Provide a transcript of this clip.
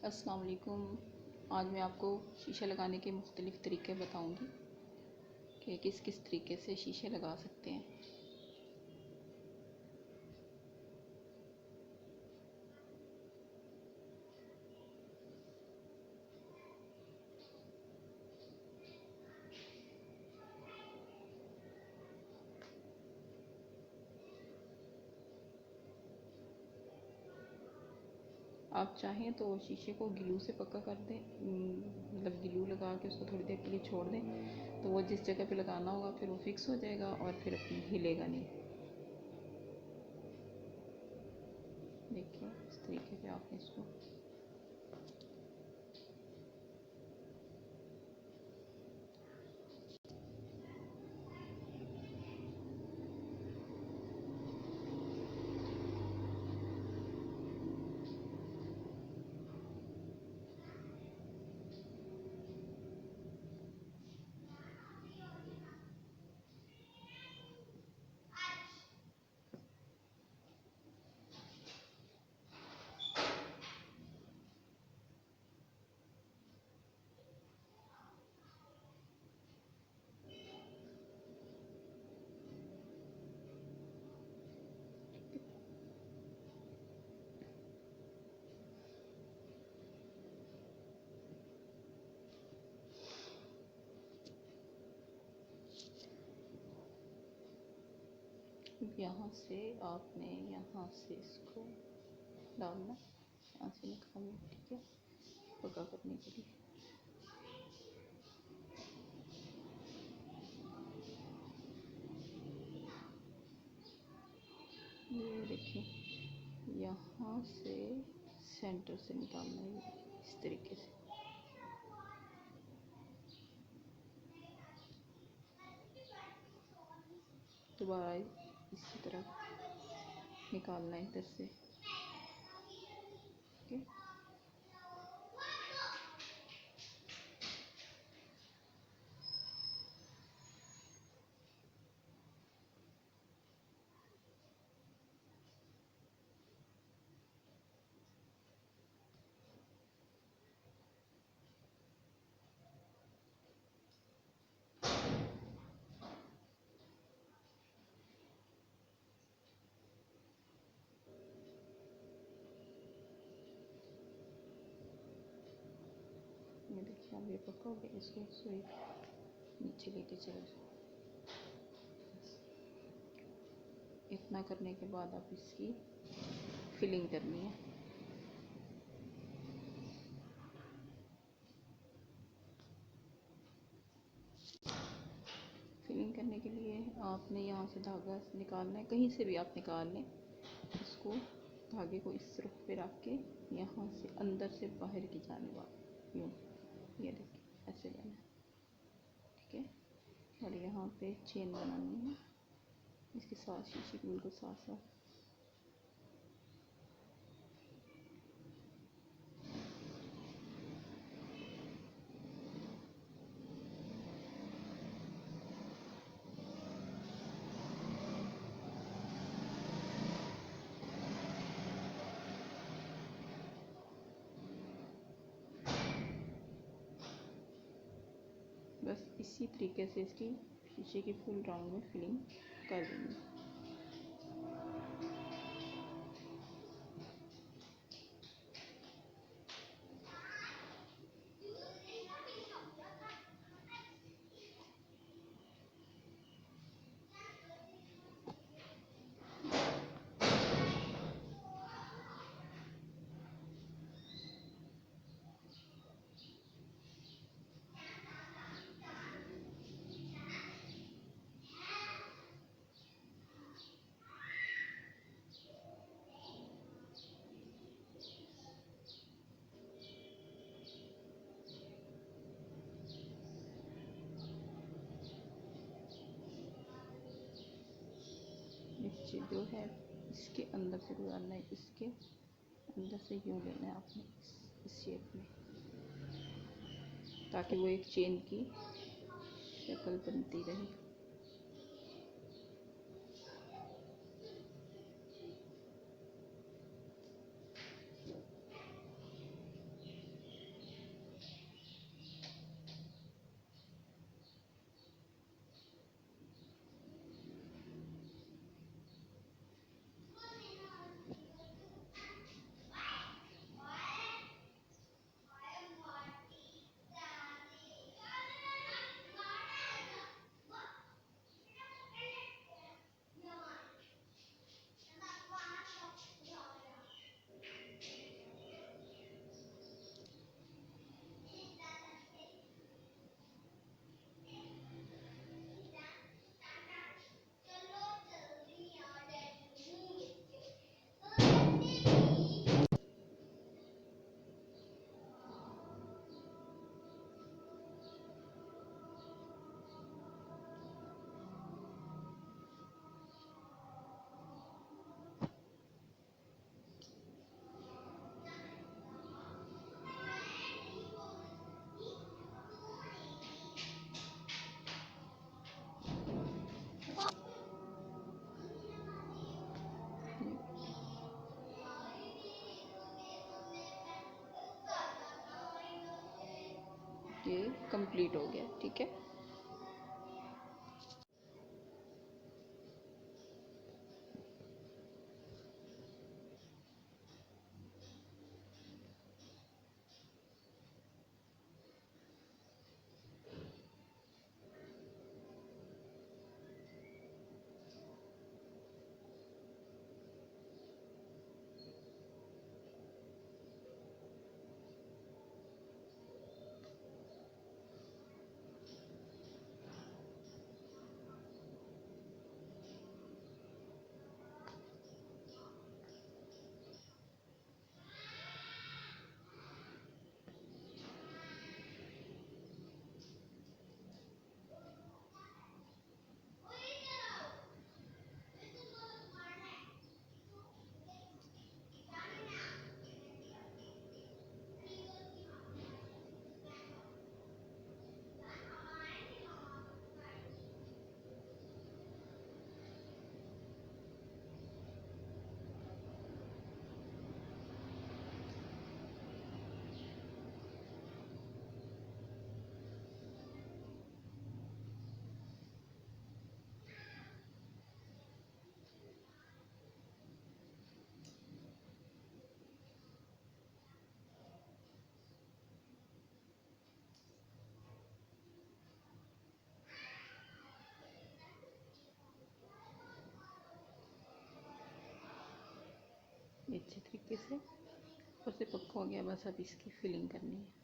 अस्सलाम वालेकुम। आज मैं आपको शीशा लगाने के मुख्तलिफ़ तरीके बताऊंगी कि किस किस तरीके से शीशे लगा सकते हैं। आप चाहें तो शीशे को ग्लू से पक्का कर दें, मतलब ग्लू लगा के उसको थोड़ी देर के लिए छोड़ दें तो वो जिस जगह पे लगाना होगा फिर वो फिक्स हो जाएगा और फिर हिलेगा नहीं। देखिए इस तरीके से आपने इसको यहाँ से आपने यहाँ से इसको डालना, यहाँ से निकालना, ठीक है, पक्का करने के लिए। ये देखिए यहाँ से सेंटर से निकालना है इस तरीके से। दोबारा इसी तरह निकालना है इधर से, ठीक है। ये देखिए अब ये पक्का हो गया, इसको सुई नीचे लेके चले जाओ। इतना करने के बाद आप इसकी फिलिंग करनी है। फिलिंग करने के लिए आपने यहाँ से धागा निकालना है, कहीं से भी आप निकाल लें। इसको धागे को इस रुख पे रख के यहाँ से अंदर से बाहर की जाने वाला यूँ, ये देखिए ऐसे लेना है, ठीक है। और यहाँ पे चेन बनानी है इसके साथ, शीशे के बिल्कुल साथ साथ। बस इसी तरीके से इसकी शीशे की फुल राउंड में फिलिंग कर देंगे। नीचे जो है इसके अंदर से गुजारना है, इसके अंदर से यूँ लेना है आपने इस शेप में, ताकि वो एक चेन की शक्ल बनती रहे। ये कंप्लीट हो गया। ठीक है, अच्छे तरीके से ऊपर से पक्का हो गया। बस अब इसकी फिलिंग करनी है।